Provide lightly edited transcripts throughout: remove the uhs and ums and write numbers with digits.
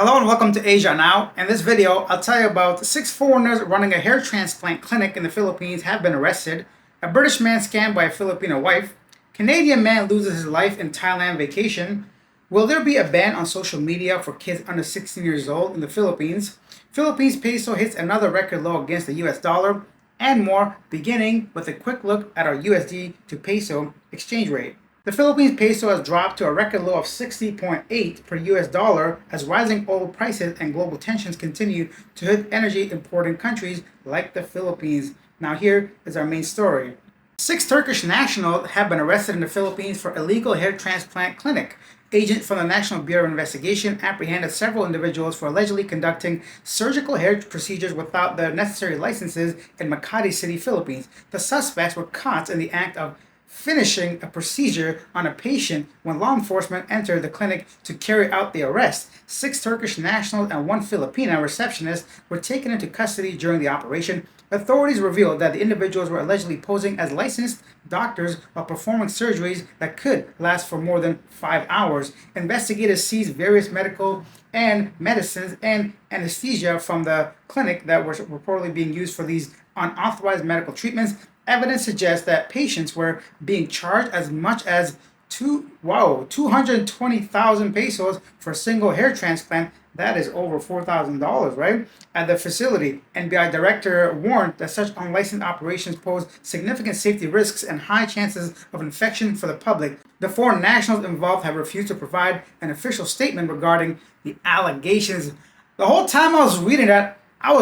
Hello and welcome to Asia Now. In this video, I'll tell you about 6 foreigners running a hair transplant clinic in the Philippines have been arrested, a British man scammed by a Filipino wife, Canadian man loses his life in Thailand vacation, will there be a ban on social media for kids under 16 years old in the Philippines, Philippines peso hits another record low against the US dollar, and more, beginning with a quick look at our USD to peso exchange rate. The Philippines peso has dropped to a record low of 60.8 per US dollar as rising oil prices and global tensions continue to hit energy importing countries like the Philippines. Now here is our main story. 6 Turkish nationals have been arrested in the Philippines for illegal hair transplant clinic. Agents from the National Bureau of Investigation apprehended several individuals for allegedly conducting surgical hair procedures without the necessary licenses in Makati City, Philippines. The suspects were caught in the act of finishing a procedure on a patient when law enforcement entered the clinic to carry out the arrest. 6 Turkish nationals and 1 Filipina receptionist were taken into custody during the operation. Authorities revealed that the individuals were allegedly posing as licensed doctors while performing surgeries that could last for more than 5 hours. Investigators seized various medical and medicines and anesthesia from the clinic that were reportedly being used for these unauthorized medical treatments. Evidence suggests that patients were being charged as much as 220,000 pesos for a single hair transplant. That is over $4,000, right? At the facility, NBI director warned that such unlicensed operations pose significant safety risks and high chances of infection for the public. The foreign nationals involved have refused to provide an official statement regarding the allegations. The whole time I was reading that, I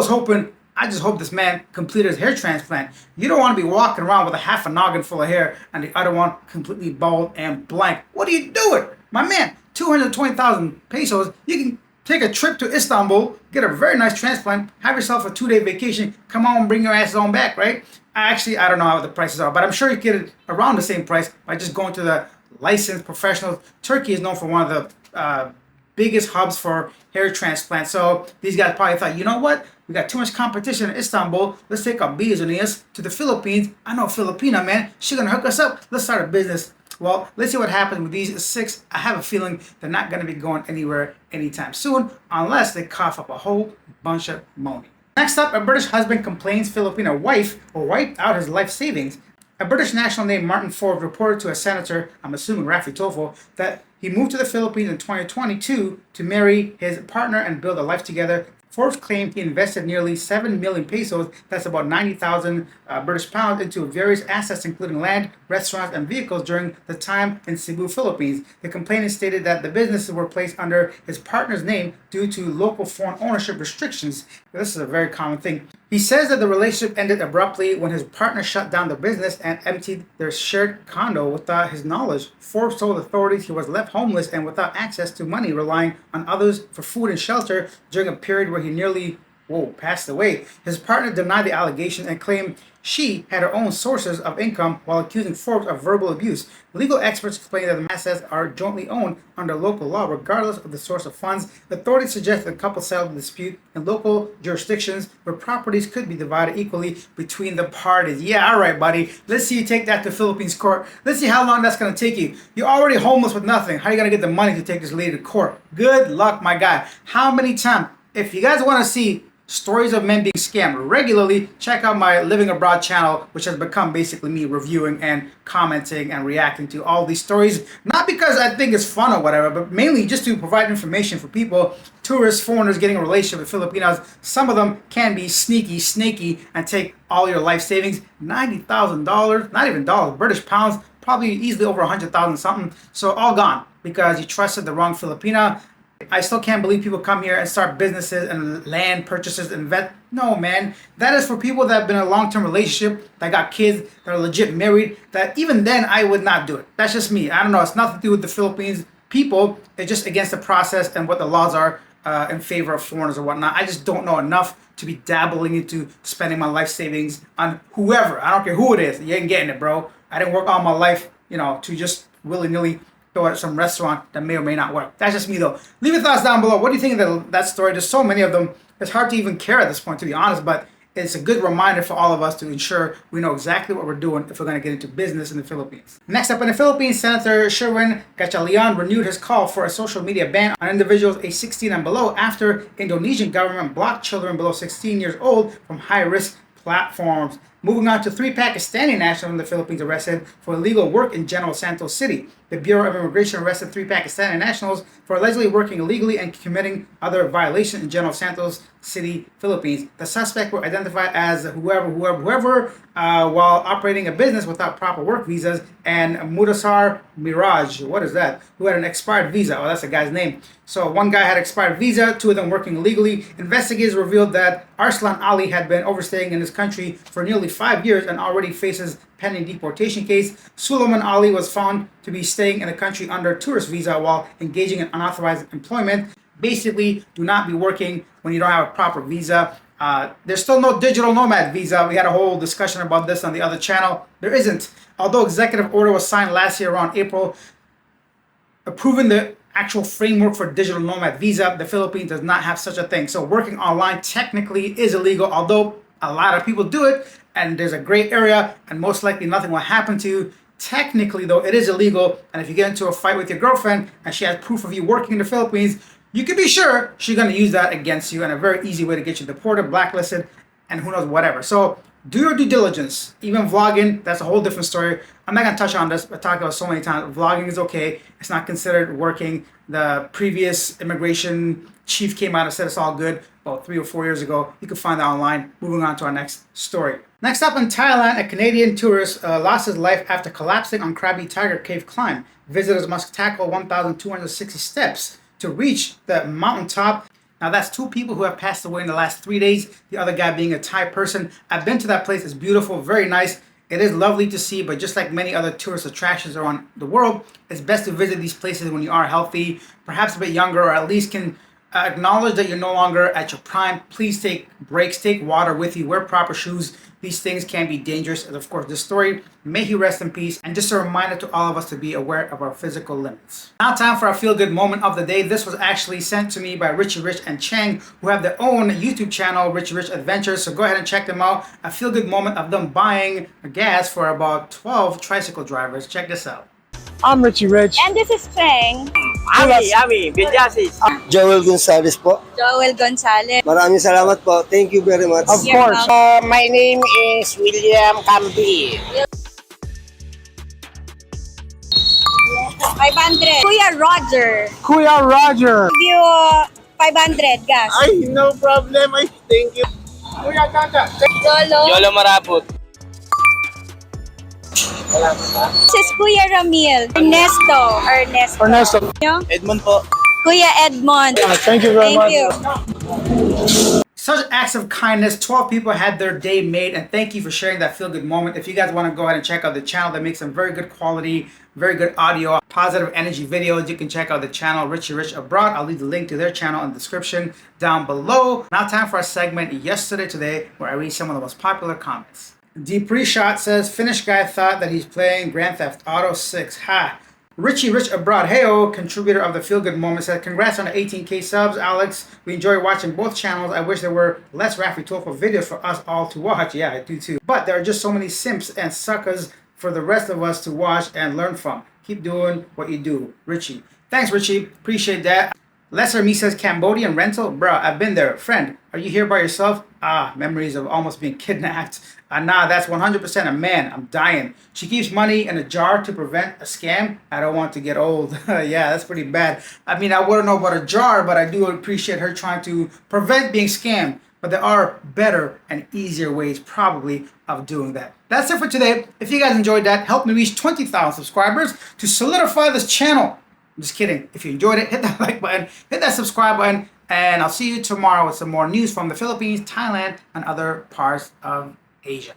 just hope this man completed his hair transplant. You don't want to be walking around with a half a noggin full of hair and the other one completely bald and blank. What are you doing? My man, 220,000 pesos, you can take a trip to Istanbul, get a very nice transplant, have yourself a 2-day vacation, come on and bring your ass on back, right? I don't know how the prices are, but I'm sure you get it around the same price by just going to the licensed professionals. Turkey is known for one of the biggest hubs for hair transplants. So these guys probably thought, you know what? We got too much competition in Istanbul. Let's take our business to the Philippines. I know a Filipina, man. She's going to hook us up. Let's start a business. Well, let's see what happens with these 6. I have a feeling they're not going to be going anywhere anytime soon unless they cough up a whole bunch of money. Next up, a British husband complains Filipino wife wiped out his life savings. A British national named Martin Forbes reported to a senator, I'm assuming Rafi Tofo, that he moved to the Philippines in 2022 to marry his partner and build a life together. Forbes claimed he invested nearly 7 million pesos, that's about 90,000 British pounds, into various assets including land, restaurants, and vehicles during the time in Cebu, Philippines. The complainant stated that the businesses were placed under his partner's name due to local foreign ownership restrictions. This is a very common thing. He says that the relationship ended abruptly when his partner shut down the business and emptied their shared condo without his knowledge. Forbes told authorities he was left homeless and without access to money, relying on others for food and shelter during a period where he nearly passed away. His partner denied the allegations and claimed she had her own sources of income while accusing Forbes of verbal abuse. Legal experts explain that the assets are jointly owned under local law regardless of the source of funds. Authorities suggest that the couple settled the dispute in local jurisdictions where properties could be divided equally between the parties. Yeah, all right, buddy. Let's see you take that to Philippines court. Let's see how long that's going to take you. You're already homeless with nothing. How are you going to get the money to take this lady to court? Good luck, my guy. How many times? If you guys want to see stories of men being scammed regularly, check out my Living Abroad channel, which has become basically me reviewing and commenting and reacting to all these stories. Not because I think it's fun or whatever, but mainly just to provide information for people, tourists, foreigners getting a relationship with Filipinos. Some of them can be sneaky, snaky, and take all your life savings. $90,000, not even dollars, British pounds, probably easily over 100,000 something. So all gone because you trusted the wrong Filipina. I still can't believe people come here and start businesses and land purchases and invest. No, man. That is for people that have been in a long-term relationship, that got kids, that are legit married, that even then I would not do it. That's just me. I don't know. It's nothing to do with the Philippines people. It's just against the process and what the laws are in favor of foreigners or whatnot. I just don't know enough to be dabbling into spending my life savings on whoever. I don't care who it is. You ain't getting it, bro. I didn't work all my life, to just willy-nilly go at some restaurant that may or may not work. That's just me though. Leave your thoughts down below. What do you think of that story? There's so many of them. It's hard to even care at this point, to be honest, but it's a good reminder for all of us to ensure we know exactly what we're doing if we're going to get into business in the Philippines. Next up in the Philippines, Senator Sherwin Gatchalian renewed his call for a social media ban on individuals age 16 and below after Indonesian government blocked children below 16 years old from high-risk platforms. Moving on to 3 Pakistani nationals in the Philippines arrested for illegal work in General Santos City. The Bureau of Immigration arrested 3 Pakistani nationals for allegedly working illegally and committing other violations in General Santos City, Philippines. The suspects were identified as whoever while operating a business without proper work visas, and Mudasar Miraj, what is that, who had an expired visa. Oh, that's the guy's name. So one guy had expired visa, 2 of them working illegally. Investigators revealed that Arslan Ali had been overstaying in this country for nearly 5 years and already faces pending deportation case. Suleiman Ali was found to be staying in the country under tourist visa while engaging in unauthorized employment. Basically, do not be working when you don't have a proper visa. There's still no digital nomad visa. We had a whole discussion about this on the other channel. There isn't. Although executive order was signed last year around April, approving the actual framework for digital nomad visa, the Philippines does not have such a thing. So working online technically is illegal, although a lot of people do it, and there's a gray area, and most likely nothing will happen to you. Technically, though, it is illegal, and if you get into a fight with your girlfriend and she has proof of you working in the Philippines, you can be sure she's going to use that against you, and a very easy way to get you deported, blacklisted, and who knows, whatever. So do your due diligence. Even vlogging, that's a whole different story. I'm not going to touch on this, but talked about it so many times. Vlogging is okay. It's not considered working. The previous immigration chief came out and said it's all good about 3 or 4 years ago. You can find that online. Moving on to our next story. Next up in Thailand, a Canadian tourist lost his life after collapsing on Krabi Tiger Cave climb. Visitors must tackle 1,260 steps to reach the mountaintop. Now that's 2 people who have passed away in the last 3 days, the other guy being a Thai person. I've been to that place. It's beautiful, very nice. It is lovely to see, but just like many other tourist attractions around the world, it's best to visit these places when you are healthy, perhaps a bit younger, or at least can acknowledge that you're no longer at your prime. Please take breaks, take water with you, wear proper shoes. These things can be dangerous. And of course, this story, may he rest in peace. And just a reminder to all of us to be aware of our physical limits. Now time for our feel-good moment of the day. This was actually sent to me by Richie Rich and Chang, who have their own YouTube channel, Richie Rich Adventures. So go ahead and check them out. A feel-good moment of them buying gas for about 12 tricycle drivers. Check this out. I'm Richie Rich. And this is Cheng. Ami, Binyasis. Joel Gonzalez po. Joel Gonzalez. Maraming salamat po. Thank you very much. Of You're course. My name is William Camby. 500. Kuya Roger. Kuya Roger. Give you 500 gas. Ay, no problem. Ay, thank you. Lolo. Yolo Marabut. This is Kuya Ramil. Ernesto. Nyo? Edmond po. Kuya Edmond. Thank you very much. you. Such acts of kindness. 12 people had their day made, and thank you for sharing that feel-good moment. If you guys want to go ahead and check out the channel that makes some very good quality, very good audio, positive energy videos, you can check out the channel Richie Rich Abroad. I'll leave the link to their channel in the description down below. Now time for our segment Yesterday Today, where I read some of the most popular comments. Deep Shot says, Finnish guy thought that he's playing Grand Theft Auto 6. Ha! Richie Rich Abroad, heyo, contributor of the Feel Good Moment, said, congrats on the 18K subs, Alex. We enjoy watching both channels. I wish there were less Raffy Tofo videos for us all to watch. Yeah, I do too. But there are just so many simps and suckers for the rest of us to watch and learn from. Keep doing what you do, Richie. Thanks, Richie. Appreciate that. Lesser Me says, Cambodian rental? Bruh, I've been there. Friend, are you here by yourself? Ah, memories of almost being kidnapped. Nah, that's 100% a man. I'm dying. She keeps money in a jar to prevent a scam. I don't want to get old. Yeah, that's pretty bad. I mean, I wouldn't know about a jar, but I do appreciate her trying to prevent being scammed. But there are better and easier ways probably of doing that. That's it for today. If you guys enjoyed that, help me reach 20,000 subscribers to solidify this channel. I'm just kidding. If you enjoyed it, hit that like button, hit that subscribe button, and I'll see you tomorrow with some more news from the Philippines, Thailand, and other parts of Asia.